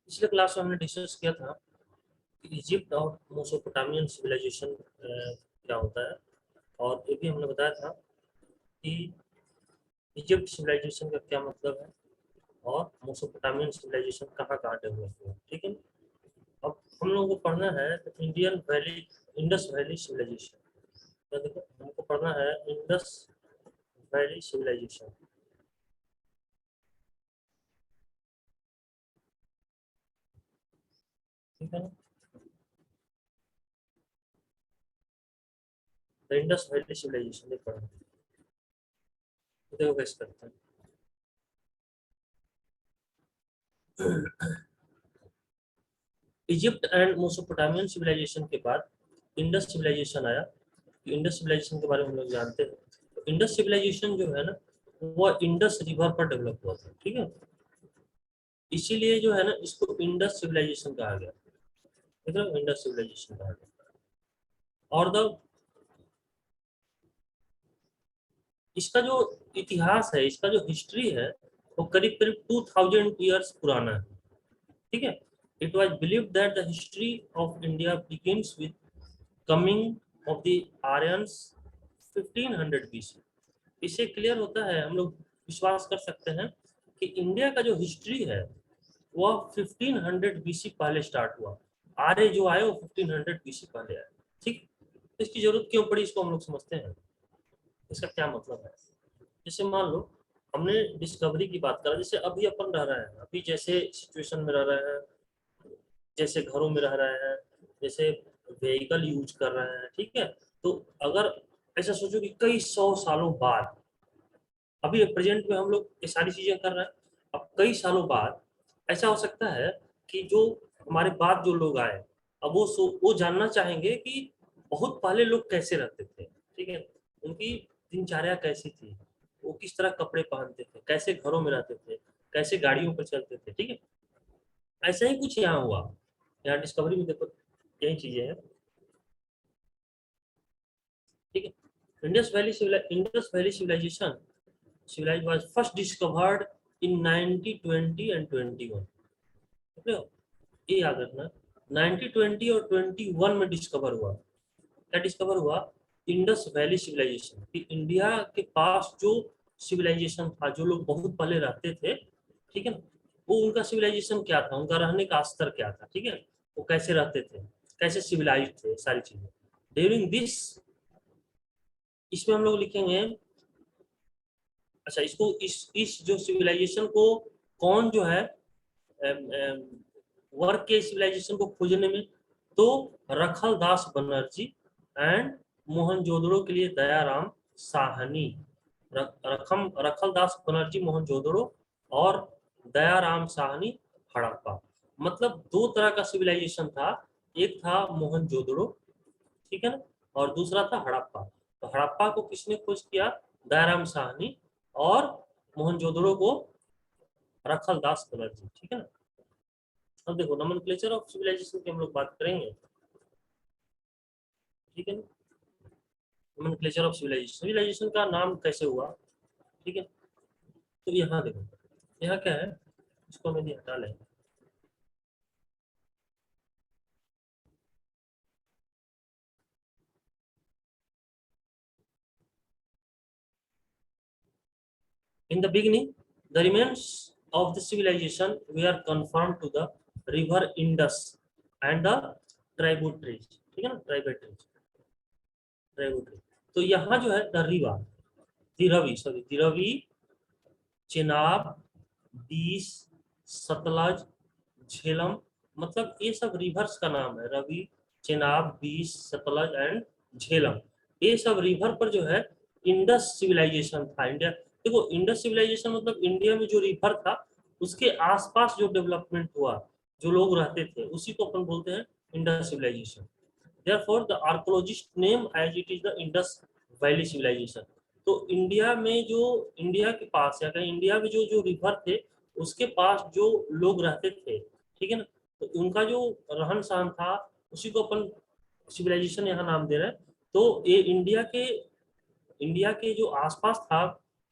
पिछले क्लास में हमने डिस्कस किया था कि इजिप्ट और मेसोपोटामियन सिविलाइजेशन क्या होता है, और ये भी हमने बताया था कि इजिप्ट सिविलाइजेशन का क्या मतलब है और मेसोपोटामियन सिविलाइजेशन कहाँ कहाँ डेवलप हुआ। ठीक है, अब हम लोगों को पढ़ना है Indian valley, Indus valley civilisation. तो देखो हमको पढ़ना है इंडस वैली सिविलाइजेशन। ठीक है ना, इंडस वैली सिविलाइजेशन ये पढ़ना है। तो देखो कैसे करते हैं। इजिप्ट एंड मेसोपोटामियन सिविलाइजेशन के बाद इंडस सिविलाइजेशन आया। इंडस सिविलाइजेशन के बारे में हम लोग जानते हैं। तो इंडस सिविलाइजेशन जो है ना, वो इंडस रिवर पर डेवलप हुआ था। ठीक है, इसीलिए जो है ना इसको इंडस सिविलाइजेशन कहा गया। मतलब इंडस सिविलाइजेशन कहा गया। और द इसका जो इतिहास है, इसका जो हिस्ट्री है, वो करीब करीब 2000 ईयर्स पुराना है। ठीक है, it was believed that the history of India begins with coming of the Aryans 1500 BC. इससे क्लियर होता है, हम लोग विश्वास कर सकते हैं कि इंडिया का जो हिस्ट्री है वह 1500 बीसी पहले स्टार्ट हुआ। आर्य जो आए वो 1500 बीसी पहले आए। ठीक, इसकी जरूरत क्यों पड़ी इसको हम लोग समझते हैं। इसका क्या मतलब है, जैसे मान लो हमने डिस्कवरी की बात करा, जैसे अभी अपन रह रहे हैं, अभी जैसे सिचुएशन में रह रहे हैं, जैसे घरों में रह रहे हैं, जैसे व्हीकल यूज कर रहे हैं। ठीक है, तो अगर ऐसा सोचो कि कई सौ सालों बाद, अभी प्रेजेंट में हम लोग ये सारी चीजें कर रहे हैं, अब कई सालों बाद ऐसा हो सकता है कि जो हमारे बाद जो लोग आए, अब वो जानना चाहेंगे कि बहुत पहले लोग कैसे रहते थे। ठीक है, उनकी दिनचर्या कैसी थी, वो किस तरह कपड़े पहनते थे, कैसे घरों में रहते थे, कैसे गाड़ियों पर चलते थे। ठीक है, ऐसा ही कुछ यहाँ हुआ। यहाँ डिस्कवरी में देखो यही चीजें हैं। ठीक है, Indus valley civilisation civilization was first discovered in 1920 and 21। समझ रहे हो, ये याद रखना, 1920 और 21 में डिस्कवर हुआ। क्या डिस्कवर हुआ? इंडस वैली सिविलाइजेशन, कि इंडिया के पास जो सिविलाइजेशन था, जो लोग बहुत पहले रहते थे, ठीक है ना, वो उनका सिविलाइजेशन क्या था, उनका रहने का स्तर क्या था। ठीक है, वो कैसे रहते थे, कैसे सिविलाइज थे, सारी चीजें ड्यूरिंग दिस। इसमें हम लोग लिखेंगे, अच्छा इसको इस जो सिविलाइजेशन को कौन जो है वर्क के सिविलाइजेशन को खोजने में, तो रखल दास बनर्जी एंड मोहनजोदड़ो के लिए दयाराम साहनी। रखल दास बनर्जी मोहनजोदड़ो और दयाराम साहनी हड़प्पा। मतलब दो तरह का सिविलाइजेशन था, एक था मोहनजोदड़ो, ठीक है ना, और दूसरा था हड़प्पा। तो हड़प्पा को किसने खोज किया? दयाराम साहनी। और मोहनजोदड़ो को रखल दास बनर्जी। ठीक है ना, अब देखो नोमेनक्लेचर ऑफ सिविलाइजेशन की हम लोग बात करेंगे। ठीक है ना, नोमेनक्लेचर ऑफ सिविलाइजेशन, सिविलाइजेशन का नाम कैसे हुआ। ठीक है, तो यहाँ देखो, यहाँ क्या है, इसको मैंने हटा लें। In the beginning the remains of the civilisation were confirm to the river Indus and the tributaries. ठीक है ना, ट्राइब्यूटरी। तो यहाँ जो है दर्रीवा, दिरवी, सॉरी दिरवी, चेनाब, बीस, सतलज, झेलम, मतलब ये सब रिवर्स का नाम है। रवि, चेनाब, बीस, सतलज एंड झेलम, ये सब रिवर पर जो है इंडस सिविलाइजेशन था। इंडिया, देखो इंडस सिविलाइजेशन मतलब इंडिया में जो रिवर था उसके आसपास जो डेवलपमेंट हुआ, जो लोग रहते थे, उसी को अपन बोलते हैं Indus civilisation. Therefore, the archaeologist name as it is the Indus Valley Civilization। तो इंडिया में जो, इंडिया के पास या कहीं इंडिया में जो जो रिवर थे उसके पास जो लोग रहते थे, ठीक है ना, तो उनका जो रहन सहन था उसी को अपन सिविलाइजेशन यहाँ नाम दे रहे हैं। तो ये इंडिया के जो आसपास था,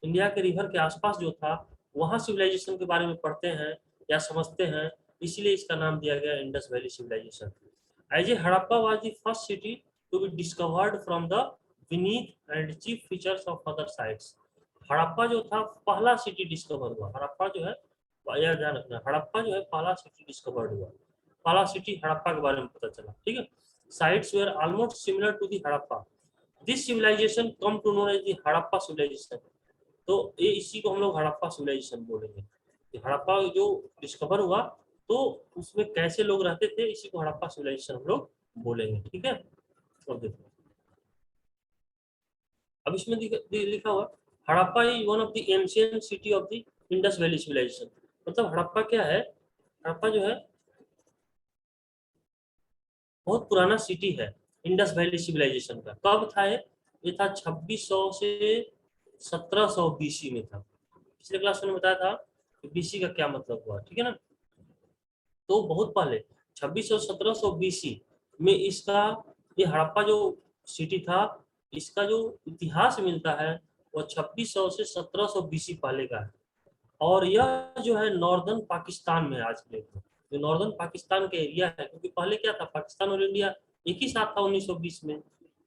इंडिया के रिवर के आसपास जो था, वहाँ सिविलाइजेशन के बारे में पढ़ते हैं या समझते हैं। इसीलिए इसका नाम दिया गया Indus valley civilisation. As a Harappa was the first city to be discovered from the beneath and chief features of other sites. Harappa जो था पहला सिटी डिस्कवर हुआ। हड़प्पा जो है, यह ध्यान रखना, हड़प्पा जो है पहला सिटी डिस्कवर्ड हुआ, पहला सिटी हड़प्पा के बारे में पता चला, ठीक है। Sites were almost similar to the Harappa. This civilisation come to known as the Harappa civilisation. तो ये इसी को हम लोग हड़प्पा सिविलाइजेशन बोलेंगे। हड़प्पा जो डिस्कवर हुआ तो उसमें कैसे लोग रहते थे, इसी को हड़प्पा सिविलाइजेशन हम लोग बोलेंगे, ठीक है। अब देखो, अब इसमें लिखा हुआ Harappa is one of the ancient city of the Indus valley civilisation. मतलब हड़प्पा क्या है, हड़प्पा जो है बहुत पुराना सिटी है इंडस वैली सिविलाइजेशन का। कब था ये था 2600 से 1700 बीसी में था। पिछले क्लास में बताया था कि बीसी का क्या मतलब हुआ, ठीक है ना। तो बहुत पहले 2600 1700 बीसी में इसका, ये हड़प्पा जो सिटी था, इसका जो इतिहास मिलता है वो 2600 से 1700 बीसी पहले का है। और यह जो है नॉर्दर्न पाकिस्तान में आज के लिए, जो नॉर्दर्न पाकिस्तान का एरिया है, क्योंकि पहले क्या था, पाकिस्तान और इंडिया एक ही साथ था 1920 में,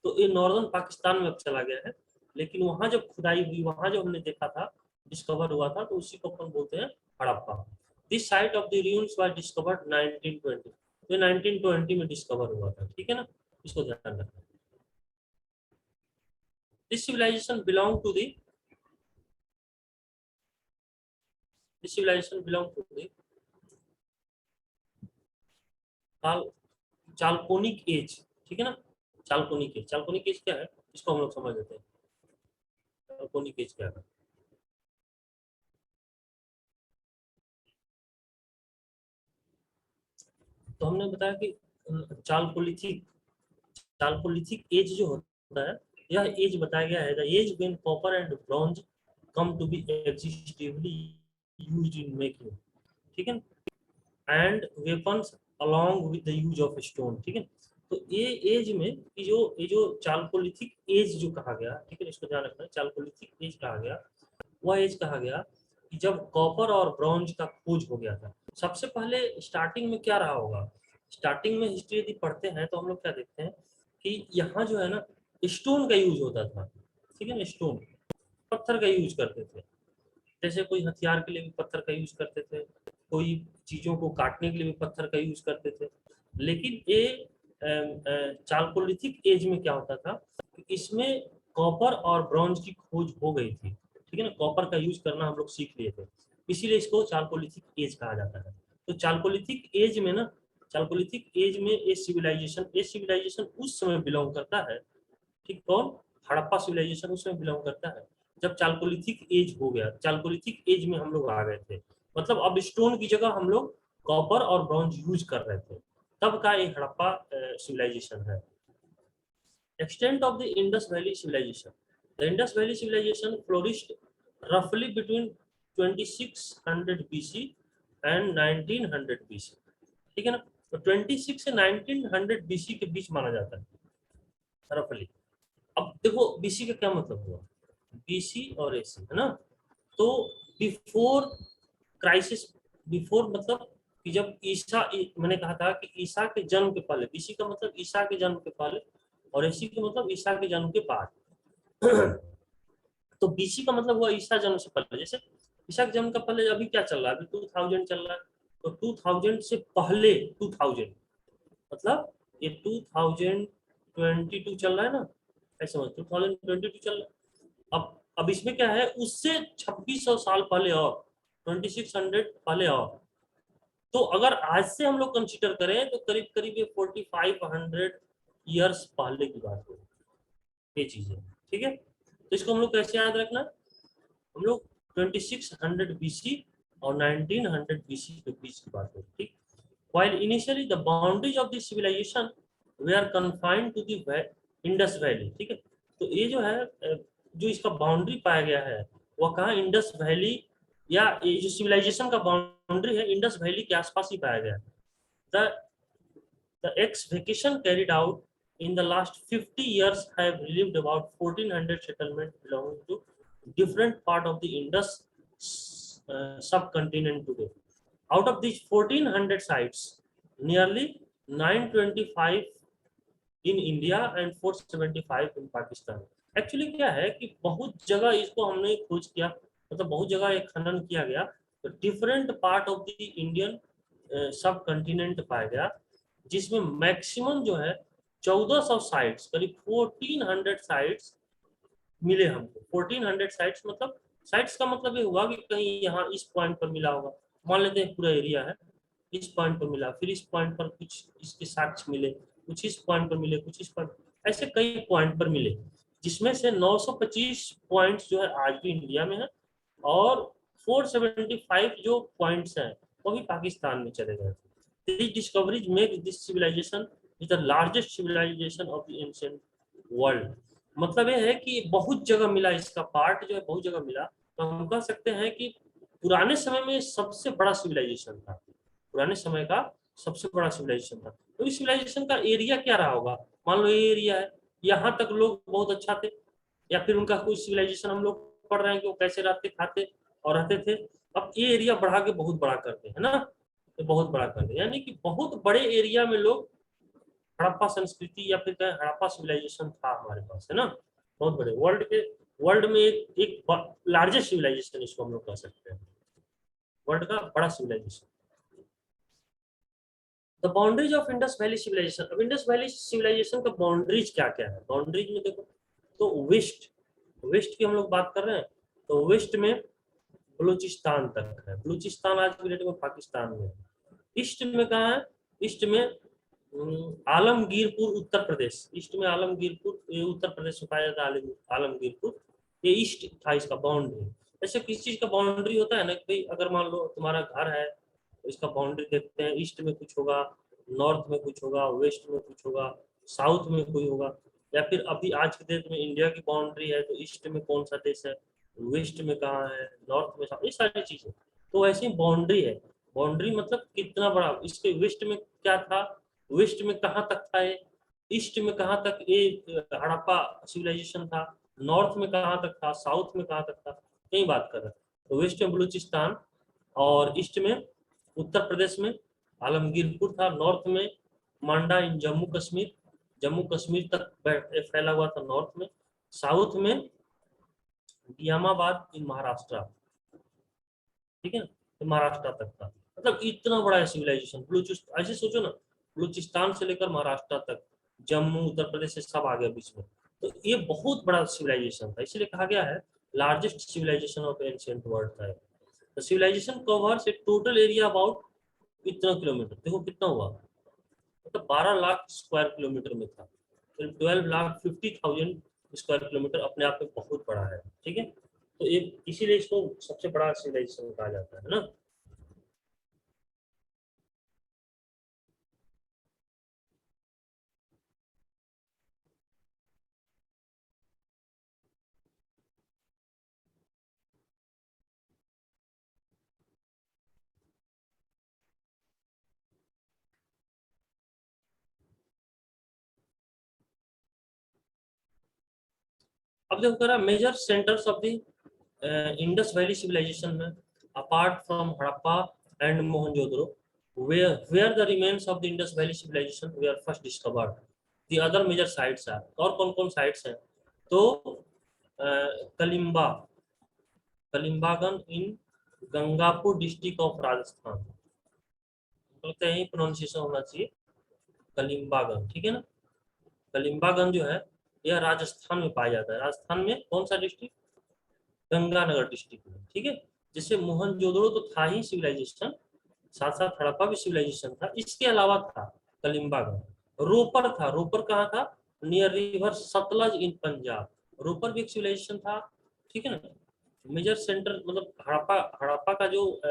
तो ये नॉर्दर्न पाकिस्तान में अब चला गया है। लेकिन वहां जब खुदाई हुई, वहां जो हमने देखा था, डिस्कवर हुआ था, तो उसी को अपन बोलते हैं Harappa. This site of the ruins was discovered 1920। ये 1920 में डिस्कवर हुआ था, ठीक है ना, इसको ध्यान रखना। This civilization belong to the this civilization belong to the chalcolithic age, ठीक है ना। चालकोनिक एज, चालकोनिक एज क्या है इसको हम लोग समझ लेते हैं। चालकोनिक एज क्या है, तो हमने बताया कि चालकोलिथिक, चालकोलिथिक एज जो होता है, यह एज बताया गया है the age when copper and bronze come to be extensively used in making, ठीक है, and weapons along with the use of stone, ठीक है। तो ये एज में ये जो चालकोलिथिक एज जो कहा गया, ठीक है, इसको ध्यान रखना, चालकोलिथिक एज कहा गया, वह एज कहा गया कि जब कॉपर और ब्रॉन्ज का खोज हो गया था। सबसे पहले स्टार्टिंग में क्या रहा होगा, स्टार्टिंग में हिस्ट्री यदि पढ़ते हैं तो हम लोग क्या देखते हैं कि यहाँ जो है ना स्टोन का यूज होता था, ठीक है ना, स्टोन, पत्थर का यूज करते थे। जैसे कोई हथियार के लिए भी पत्थर का यूज करते थे, कोई चीजों को काटने के लिए भी पत्थर का यूज करते थे। लेकिन ये चालकोलिथिक एज में क्या होता था कि इसमें कॉपर और ब्रॉन्ज की खोज हो गई थी, ठीक है ना, कॉपर का यूज करना हम लोग सीख लिए थे, इसीलिए इसको चालकोलिथिक एज कहा जाता है। तो चालकोलिथिक एज में ना, चालकोलिथिक एज में ये सिविलाइजेशन उस समय बिलोंग करता है, ठीक, कौन, हड़प्पा सिविलाइजेशन उसमें बिलोंग करता है जब चालकोलिथिक एज हो गया। चालकोलिथिक एज में हम लोग आ गए थे, मतलब अब स्टोन की जगह हम लोग कॉपर और ब्रॉन्ज यूज कर रहे थे, तब का ये हड़प्पा सिविलाइजेशन है। Extent of the Indus valley civilisation, the Indus valley civilisation flourished roughly between 2600 BC and 1900 BC, ठीक है ना। तो 26 से 1900 BC के बीच माना जाता है रफली। अब देखो बीसी का क्या मतलब हुआ, बीसी और एसी है ना, तो बिफोर क्राइसिस, बिफोर मतलब कि जब मैंने कहा था कि ईसा के जन्म के पहले, बीसी का मतलब ईसा के जन्म के पहले, और एसी का मतलब ईसा के जन्म के बाद। तो बीसी का मतलब हुआ ईसा जन्म से पहले। जैसे ईसा के जन्म का पहले अभी क्या चल रहा है, अभी 2000 चल रहा है, तो 2000 से पहले 2000 मतलब ये 2022 चल रहा है ना, ऐसे समझ 2022 चल रहा है। अब इसमें क्या है, उससे 2600 साल पहले और 2600 पहले और, तो अगर आज से हम लोग कंसीडर करें तो करीब करीब ये 4500 ईयर्स पहले की बात हो, ये चीजें, ठीक है। तो इसको हम लोग कैसे याद रखना, हम लोग 2600 बीसी और 1900 बीसी के बीच की बात हो, ठीक। While initially the boundaries of the civilization were confined to the Indus Valley, ठीक है। तो ये जो है जो इसका बाउंड्री पाया गया है वह कहाँ, इंडस वैली, या ये जो सिविलाइजेशन का बाउंड्री है इंडस वैली के आसपास ही पाया गया है। The excavation carried out in the last 50 years have relieved about 1400 settlements belonging to different part of the Indus subcontinent today. Out of these 1400 sites, nearly 925 in India and 475 in Pakistan. Actually क्या है कि बहुत जगह इसको हमने खोज किया, मतलब बहुत जगह एक खनन किया गया, तो different part of the Indian सब कंटिनेंट पाया गया, जिसमें मैक्सिमम जो है 1400 साइट्स, करीब 1400 साइट्स मिले हमको। 1400 साइट्स मतलब, साइट्स का मतलब ये हुआ कि कहीं यहाँ इस पॉइंट पर मिला होगा, मान लेते हैं पूरा एरिया है, इस पॉइंट पर मिला, फिर इस पॉइंट पर कुछ इसके साक्ष्य मिले, कुछ इस पॉइंट पर मिले, कुछ इस पॉइंट, ऐसे कई पॉइंट पर मिले, जिसमें से 925 पॉइंट्स जो है आज भी इंडिया में है, और 475 जो पॉइंट्स हैं वो भी पाकिस्तान में चले गए थे। This discoveries make this civilisation is the largest civilisation of the ancient world. मतलब ये है कि बहुत जगह मिला, इसका पार्ट जो है बहुत जगह मिला, तो हम कह सकते हैं कि पुराने समय में सबसे बड़ा सिविलाइजेशन था, पुराने समय का सबसे बड़ा सिविलाइजेशन था। तो इस सिविलाइजेशन का एरिया क्या रहा होगा, मान लो ये एरिया है, यहाँ तक लोग बहुत अच्छा थे, या फिर उनका कोई सिविलाइजेशन हम लोग पढ़ रहे हैं कि वो कैसे रहते खाते और रहते थे। अब ये एरिया बढ़ा के बहुत बड़ा करते हैं ना, तो बहुत बड़ा कर दे, यानी कि बहुत बड़े एरिया में लोग, हड़प्पा संस्कृति या फिर कहें हड़प्पा सिविलाइजेशन था हमारे पास, है ना, बहुत बड़े, वर्ल्ड में एक लार्जेस्ट सिविलाइजेशन इसको हम लोग कह सकते हैं, वर्ल्ड का बड़ा civilisation. The boundaries of Indus valley civilisation. अब इंडस वैली सिविलाइजेशन का बाउंड्रीज क्या क्या है, बाउंड्रीज में देखो, तो वेस्ट, वेस्ट की हम लोग बात कर रहे हैं, तो वेस्ट में बलूचिस्तान तक है, बलूचिस्तान आज की डेट में पाकिस्तान में है। ईस्ट में कहाँ है, ईस्ट में आलमगीरपुर उत्तर प्रदेश, ईस्ट में आलमगीरपुर, ये उत्तर प्रदेश में पाया जाता है आलमगीरपुर, ये ईस्ट था इसका बाउंड्री। ऐसे किस चीज का बाउंड्री होता है ना कि भाई अगर मान लो तुम्हारा घर है, तो इसका बाउंड्री देखते हैं, ईस्ट में कुछ होगा, नॉर्थ में कुछ होगा, वेस्ट में कुछ होगा, साउथ में कोई होगा, या फिर अभी आज के डेट में इंडिया की बाउंड्री है, तो ईस्ट में कौन सा देश है, वेस्ट में कहाँ है, नॉर्थ में, ये सारी चीजें। तो ऐसी बाउंड्री है, बाउंड्री मतलब कितना बड़ा, इसके वेस्ट में क्या था, वेस्ट में कहाँ तक था ये, ईस्ट में कहाँ तक ये हड़प्पा सिविलाइजेशन था, नॉर्थ में कहाँ तक था, साउथ में कहाँ तक था, यही बात कर रहे हैं। तो वेस्ट में बलूचिस्तान, और ईस्ट में उत्तर प्रदेश में आलमगीरपुर था, नॉर्थ में मांडा इन जम्मू कश्मीर, जम्मू कश्मीर तक फैला हुआ था नॉर्थ में, साउथ में नियामाबाद इन महाराष्ट्र, ठीक है ना, तो महाराष्ट्र तक था। मतलब इतना बड़ा सिविलाइजेशन, बलूचिस्तान ऐसे सोचो ना, बलूचिस्तान से लेकर महाराष्ट्र तक, जम्मू उत्तर प्रदेश से सब आ गया बीच में, तो ये बहुत बड़ा सिविलाइजेशन था, इसलिए कहा गया है largest civilisation of ancient world था। The civilization covers a total area about इतना किलोमीटर, देखो कितना हुआ, मतलब 12 लाख स्क्वायर किलोमीटर में था, तो 12,50,000 स्क्वायर किलोमीटर अपने आप में बहुत बड़ा है, ठीक है। तो एक इसीलिए इसको सबसे बड़ा सिविलाइजेशन कहा जाता है ना। अब देखो करा major centres of the Indus valley civilization में, apart from Harappa and Mohenjodaro, where the remains of the Indus Valley civilization were first discovered, the other major sites are, और कौन कौन साइट्स हैं, तो कलिम्बा, कलिम्बागन इन गंगापुर डिस्ट्रिक्ट ऑफ राजस्थान, बोलते हैं प्रोनाउंसिएशन होना चाहिए कलिम्बागन, ठीक है ना। कलिम्बागन जो है यह राजस्थान में पाया जाता है, राजस्थान में कौन सा डिस्ट्रिक्ट, गंगानगर डिस्ट्रिक्ट में, ठीक है। जैसे मोहनजोदड़ो तो था ही सिविलाइजेशन, साथ साथ हड़प्पा भी सिविलाइजेशन था, इसके अलावा था कलिम्बागन, रोपर था, रोपर कहाँ था, नियर रिवर सतलज इन पंजाब, रोपर भी एक सिविलाइजेशन था, ठीक है ना। मेजर सेंटर मतलब हड़प्पा, हड़प्पा का जो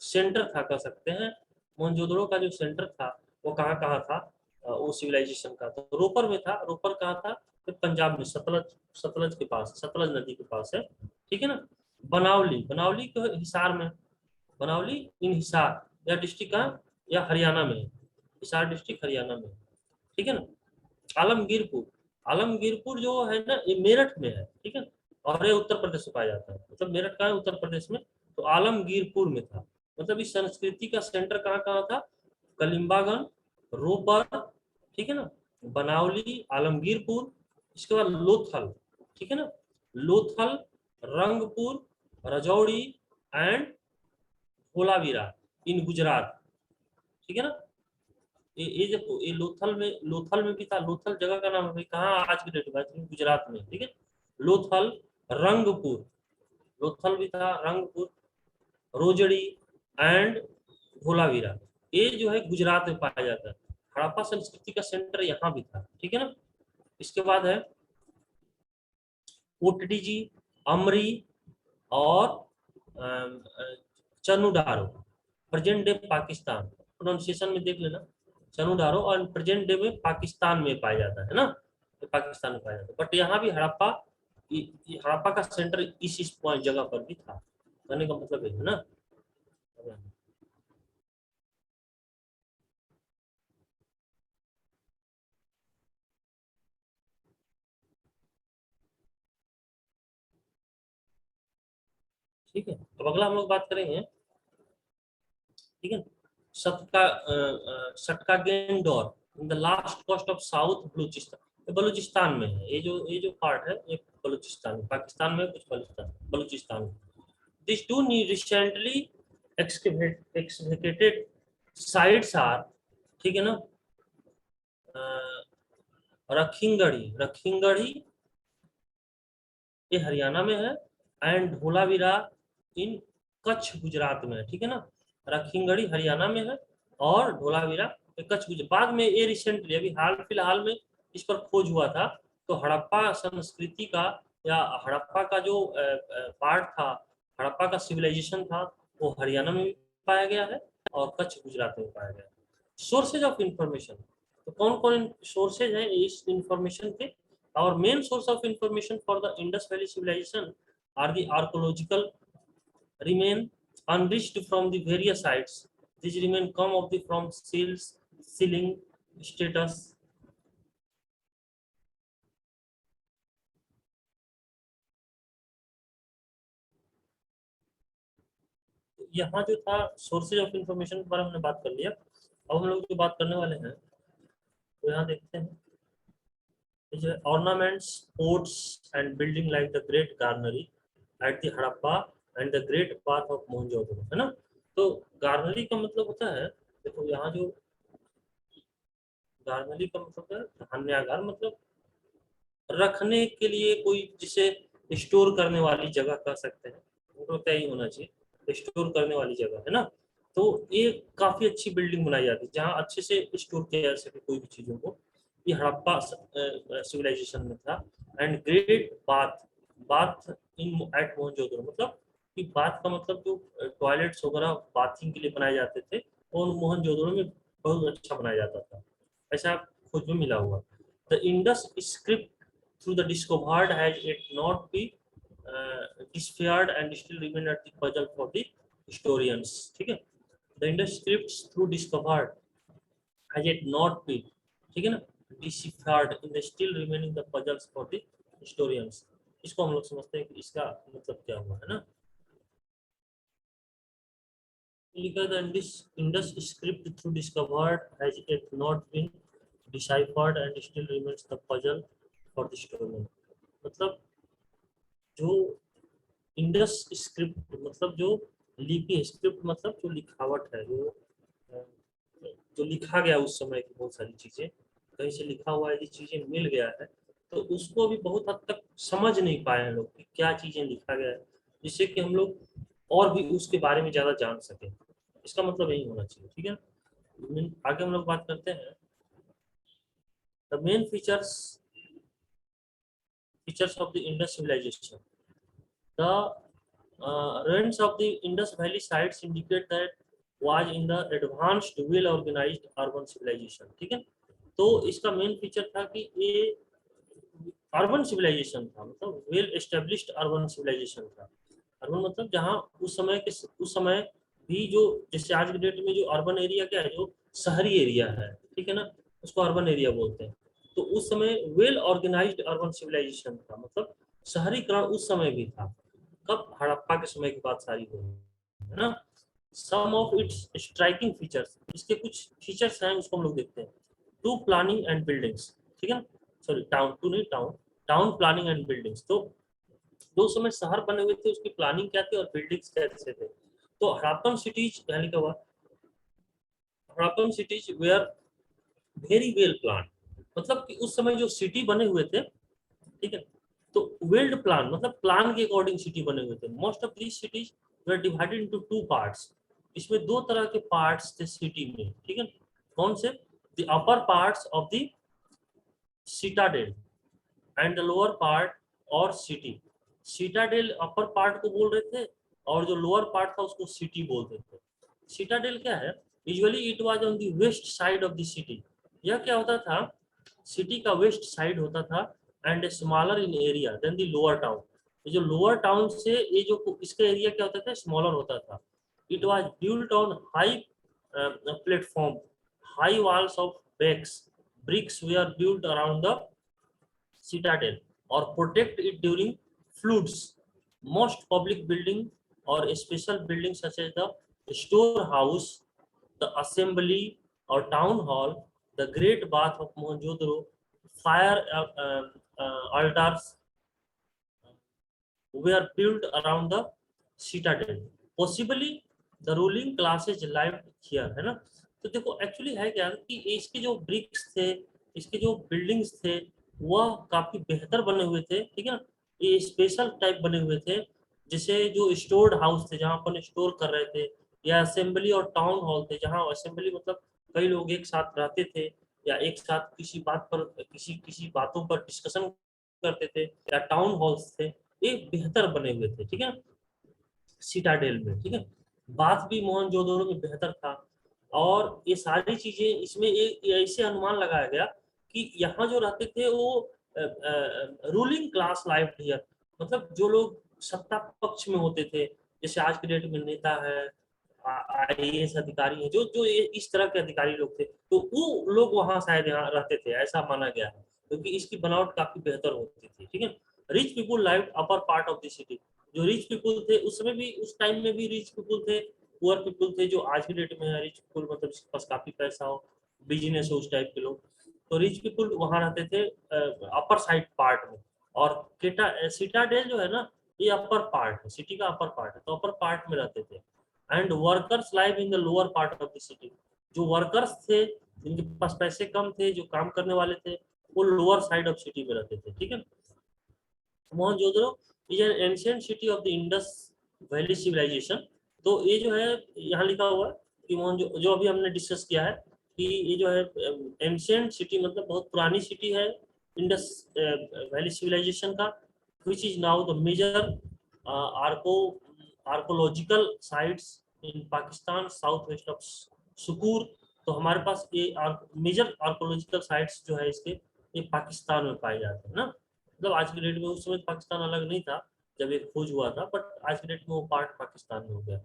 सेंटर था कह सकते हैं, मोहनजोदड़ो का जो सेंटर था वो कहाँ कहाँ था, वो सिविलाइजेशन का, तो रोपर में था, रोपर कहाँ था, तो पंजाब में सतलज, सतलज के पास, सतलज नदी के पास है, ठीक है ना। बनावली, बनावली के हिसार में, बनावली इन हिसार, या डिस्ट्रिक्ट कहाँ, या हरियाणा में, हिसार डिस्ट्रिक्ट हरियाणा में, ठीक है ना। आलमगीरपुर, आलमगीरपुर जो है ना ये मेरठ में है, ठीक है, और ये उत्तर प्रदेश में पाया जाता है, मतलब मेरठ का है उत्तर प्रदेश में, तो आलमगीरपुर में था, मतलब इस संस्कृति का सेंटर कहाँ कहाँ था? कलिम्बागन, रोपर, ठीक है ना, बनावली, आलमगीरपुर, इसके बाद लोथल, ठीक है ना, लोथल, रंगपुर, रजौड़ी एंड धोलावीरा इन गुजरात, ठीक है ना। ये देखो, ये लोथल में भी था। लोथल जगह का नाम है भाई, कहाँ आज की डेट में? गुजरात में, ठीक है। लोथल, रंगपुर, लोथल भी था, रंगपुर, रोजड़ी एंड धोलावीरा, ये जो है गुजरात में पाया जाता है। हड़प्पा संस्कृति का सेंटर यहाँ भी था, ठीक है ना। इसके बाद है ओटडीजी, अमरी और चनुडारो, प्रेजेंट डे पाकिस्तान, प्रोनाउंसिएशन में देख लेना, चनुडारो, और प्रेजेंट डे में पाकिस्तान में पाया जाता है ना, ये पाकिस्तान में पाया जाता है। बट यहाँ भी हड़प्पा, हड़प्पा का सेंटर इस पॉइंट जगह पर भी था, कहने का मतलब है ना। ठीक है, अब अगला हम लोग बात करेंगे, ठीक है, सटका Sutkagendor in the last coast of south Baluchistan, ये बलूचिस्तान में है, ये जो पार्ट है ये बलूचिस्तान, पाकिस्तान में कुछ बलूचिस्तान, बलूचिस्तान में। This two recently excavated sites are, ठीक है ना, रखीगढ़ी ये हरियाणा में है, एंड धोलावीरा इन कच्छ गुजरात में है, ठीक है ना। रखीगढ़ी हरियाणा में है और धोलावीरा कच्छ गुजरात। बाद में ये रिसेंटली अभी हाल फिलहाल में इस पर खोज हुआ था, तो हड़प्पा संस्कृति का या हड़प्पा का जो पार्ट था, हड़प्पा का सिविलाइजेशन था, वो हरियाणा में भी पाया गया है और कच्छ गुजरात में पाया गया है। सोर्सेज ऑफ इंफॉर्मेशन, तो कौन कौन सोर्सेज है इस इंफॉर्मेशन के? Our main source of information for the Indus Valley civilization are the archaeological remain unreached from the various sites. These remain come of the from seals, sealing status. यहाँ जो था sources of information के बारे में हमने बात कर लिया। अब हम लोग जो बात करने वाले हैं, तो यहाँ देखते हैं, जो ornaments, forts and building like the Great Garnery at the Harappa and the Great Bath of Mohenjo-daro, है ना। तो गार्नरी का मतलब होता है, देखो यहाँ जो गार्नरी का मतलब है धान्यागार, मतलब रखने के लिए कोई, जिसे स्टोर करने वाली जगह कह सकते हैं, उनको क्या ही होना चाहिए, स्टोर करने वाली जगह, है ना। तो ये काफी अच्छी बिल्डिंग बनाई जाती है जहाँ अच्छे से स्टोर किया जा सके कोई भी चीजों को, ये हड़प्पा सिविलाइजेशन में था। And great bath, bath in at Mohenjodaro, मतलब कि बाथ का मतलब जो टॉयलेट्स वगैरह बाथिंग के लिए बनाए जाते थे, और मोहनजोदड़ो में बहुत अच्छा बनाया जाता था, ऐसा खोज में मिला हुआ। The Indus script through the discovered has it not be disappeared and still remain at the puzzle for the historians, ठीक है। the Indus scripts through discovered has it not been, ठीक है ना, deciphered in the still remaining the puzzles for the historians। इसको हम लोग समझते हैं कि इसका मतलब क्या हुआ, है ना। लिखा था Indus script through discovered has it not been deciphered and still remains the puzzle for the story, मतलब जो इंडस स्क्रिप्ट मतलब जो लिपि, स्क्रिप्ट मतलब जो लिखावट है, जो लिखा गया उस समय की बहुत सारी चीजें, कहीं से लिखा हुआ यदि चीजें मिल गया है, तो उसको भी बहुत हद तक समझ नहीं पाए हैं लोग कि क्या चीजें लिखा गया है, जिससे कि हम लोग और भी उसके बारे में ज्यादा जान सके। इसका मतलब यही होना चाहिए, ठीक है। आगे हम लोग बात करते हैं, the main features of the Indus civilisation. The ruins of the Indus Valley sites indicate that was in the advanced, well organized urban civilization, ठीक है। तो इसका मेन फीचर था कि ये अर्बन सिविलाइजेशन था, मतलब वेल एस्टेब्लिश्ड अर्बन सिविलाइजेशन था। अर्बन मतलब जहाँ उस समय भी जो, जैसे आज के डेट में जो अर्बन एरिया क्या है, जो शहरी एरिया है, ठीक है ना, उसको अर्बन एरिया बोलते हैं। तो उस समय वेल ऑर्गेनाइज्ड अर्बन सिविलाइजेशन था, मतलब शहरीकरण उस समय भी था। कब? हड़प्पा के समय की बात सारी हो, है ना। सम ऑफ इट्स स्ट्राइकिंग फीचर्स, इसके कुछ फीचर्स हैं उसको हम लोग देखते हैं। टू प्लानिंग एंड बिल्डिंग्स, ठीक है, सॉरी टाउन टू नहीं, town town planning and buildings. तो जो समय शहर बने हुए थे उसकी प्लानिंग क्या थी और बिल्डिंग्स कैसे थे। तो हड़प्पन सिटीज पहले क्या हुआ, Harappan cities were very well plan, मतलब कि उस समय जो सिटी बने हुए थे, ठीक है, तो वेल्ड प्लान मतलब प्लान के अकॉर्डिंग सिटी बने हुए थे। Most of these cities were divided into two parts, इसमें दो तरह के पार्ट्स थे सिटी में, ठीक है। कौन से, the upper parts of the Citadel and the lower part और सिटी। सिटाडेल अपर पार्ट को बोल रहे थे और जो लोअर पार्ट था उसको सिटी बोलते थे। सिटाडेल क्या है, usually it was on the west side of the city. यह क्या होता था, सिटी का वेस्ट साइड होता था and smaller in area than the lower town. ये जो लोअर टाउन से ये जो इसका एरिया क्या होता था, स्मॉलर होता था। It was built on high platform, high walls of bricks were built around the citadel or protect it during floods. Most public building or special buildings such as the storehouse, the assembly or town hall, the great bath of Mohenjo-daro, fire altars were built around the citadel. Possibly the ruling classes lived here, है ना। तो देखो actually है क्या कि इसके जो BRICS थे, इसके जो बिल्डिंग्स थे वह काफी बेहतर बने हुए थे, ठीक है ना। ये स्पेशल टाइप बने हुए थे, जैसे जो स्टोर्ड हाउस थे जहाँ अपन स्टोर कर रहे थे, या असेंबली और टाउन हॉल थे जहाँ असेंबली मतलब कई लोग एक साथ रहते थे या एक साथ किसी बात पर किसी किसी बातों पर डिस्कशन करते थे, या टाउन हॉल्स थे, ये बेहतर बने हुए थे, ठीक है, सिटाडेल में, ठीक है। बाथ भी मोहनजोदड़ो में बेहतर था। और ये सारी चीजें इसमें ये ऐसे अनुमान लगाया गया कि यहाँ जो रहते थे वो रूलिंग क्लास लाइफ हियर, मतलब जो लोग सत्ता पक्ष में होते थे, जैसे आज के डेट में नेता है, आईएएस अधिकारी है, जो जो इस तरह के अधिकारी लोग थे, तो वो लोग वहां शायद यहाँ रहते थे, ऐसा माना गया है, क्योंकि इसकी बनावट काफी बेहतर होती थी, ठीक है। Rich people live upper part of the city, जो रिच पीपुल थे उस समय भी, उस टाइम में भी रिच पीपुल थे, पुअर पीपुल थे, जो आज के डेट में है रिच पीपुल मतलब जिसके पास काफी पैसा हो, बिजनेस हो, उस टाइप के लोग। तो रिच पीपुल वहां रहते थे अपर साइड पार्ट में। और केटा सिटाडेल जो है ना, ये अपर पार्ट है, सिटी का अपर पार्ट है, तो अपर पार्ट में रहते थे। And workers live in the lower part of the city, जो वर्कर्स थे जिनके पास पैसे कम थे, जो काम करने वाले थे, वो लोअर साइड ऑफ सिटी में रहते थे, ठीक है। Mohenjodaro is an ancient city of the Indus valley civilisation. तो ये जो है यहाँ लिखा हुआ है कि मोहनजो जो अभी हमने डिस्कस किया है कि ये जो है एंशियंट सिटी मतलब बहुत पुरानी सिटी है इंडस वैली सिविलाइजेशन का, which is now the major arco archaeological sites in Pakistan southwest of Sukkur. तो हमारे पास ये मेजर आर्कोलॉजिकल साइट्स जो है इसके, ये पाकिस्तान में पाए जाते हैं ना। मतलब आज के डेट में, उस समय पाकिस्तान अलग नहीं था जब एक खोज हुआ था, बट आज के डेट में वो पार्ट पाकिस्तान में हो गया।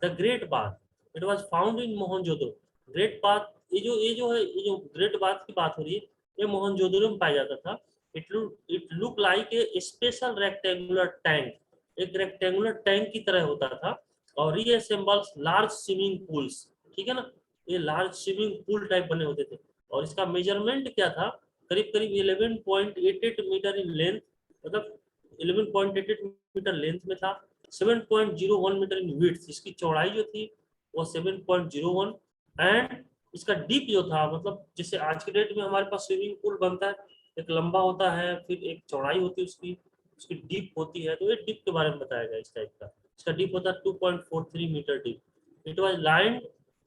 The great bath, it was found in Mohenjodaro. Great bath, ये जो है, ये जो ग्रेट बाथ की बात हो रही है, ये मोहनजोदड़ो में पाया जाता था। It look like a special rectangular tank, एक रेक्टेंगुलर टैंक की तरह होता था, और रीअसेंबल्स लार्ज स्विमिंग पूल्स, ठीक है ना। ये लार्ज स्विमिंग पूल टाइप बने होते थे। और इसका मेजरमेंट क्या था, करीब करीब 11.88 मीटर इन लेंथ, मतलब 11.88 मीटर लेंथ में था। 7.01 मीटर इन विड्थ, इसकी चौड़ाई जो थी वो 7.01। एंड इसका डीप जो था, मतलब जैसे आज के डेट में हमारे पास स्विमिंग पूल बनता है, एक लंबा होता है फिर एक चौड़ाई होती है उसकी, उसकी डीप होती है, तो ये डीप के बारे में बताया गया इस टाइप का। इसका डीप होता है 2.43 metre deep. It was lined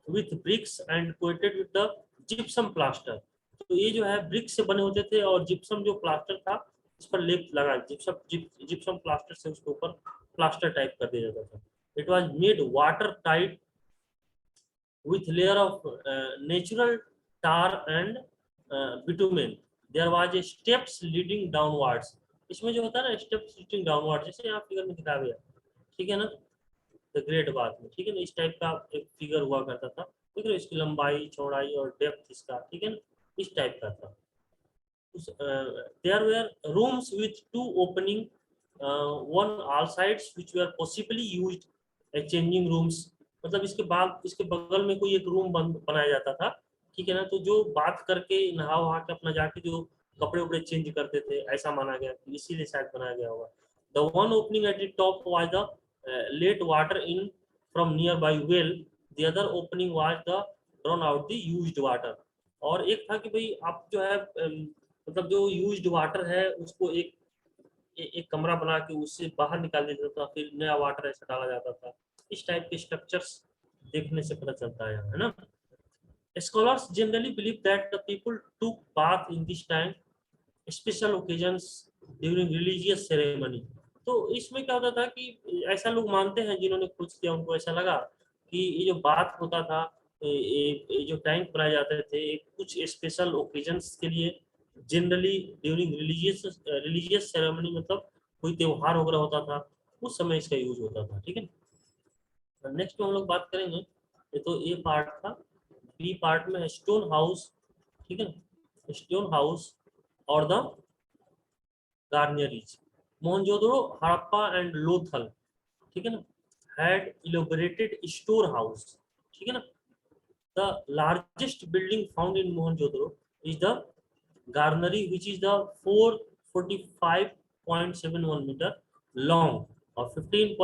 with bricks and coated with the gypsum plaster. तो ये जो है ब्रिक्स से बने होते थे और जिप्सम जो प्लास्टर था इस पर लेप लगा, जिप्सम प्लास्टर से उसके ऊपर प्लास्टर टाइप कर दिया जाता था। It was made water tight with layer of natural tar and bitumen. There was a steps leading downwards. इसमें जो होता है ना स्टेप्स लीडिंग डाउनवर्ड, जैसे यहाँ फिगर में दिखाया गया, ठीक है ना, द ग्रेट बात में, ठीक है ना, इस टाइप का एक फिगर हुआ करता था, ठीक है, इसकी लंबाई चौड़ाई और डेप्थ इसका, ठीक है ना, इस टाइप का था। There were rooms with two opening, one all sides, which were possibly used as changing rooms. मतलब इसके बगल में कोई एक रूम बनाया जाता था, ठीक है ना। तो जो बात करके नहा वहा के अपना जाके जो कपड़े उपड़े चेंज करते थे, ऐसा माना गया, इसीलिए शायद बनाया गया होगा। The one opening at the top was the let water in from nearby well, the other opening was the drawn out the used water. और एक था कि भाई आप जो है मतलब जो यूज्ड वाटर है उसको एक कमरा बना के उससे बाहर निकाल देता था, फिर नया वाटर ऐसा डाला जाता था। इस टाइप के स्ट्रक्चर्स देखने से पता चलता है, है ना। Scholars generally believe that the people took bath in this time, special occasions during religious ceremony. तो इसमें क्या होता था कि ऐसा लोग मानते हैं, जिन्होंने खोज किया उनको ऐसा लगा कि ये जो बात होता था, ये जो टैंक बनाए जाते थे कुछ स्पेशल ओकेजन्स के लिए, जनरली ड्यूरिंग रिलीजियस सेरेमनी, मतलब कोई त्योहार वगैरह होता था उस समय इसका यूज होता था, ठीक है। नेक्स्ट में हम लोग बात करेंगे, ये तो ए पार्ट था। बी पार्ट में स्टोन हाउस, ठीक है ना, स्टोन हाउस और द गार्नियरीज। मोहनजोदड़ो, हड़प्पा एंड लोथल, ठीक है ना, हैड इलोबरेटेड स्टोर हाउस, ठीक है ना। The largest building found in Mohenjodaro is the garnery, which is the 445.71 meter long or 15.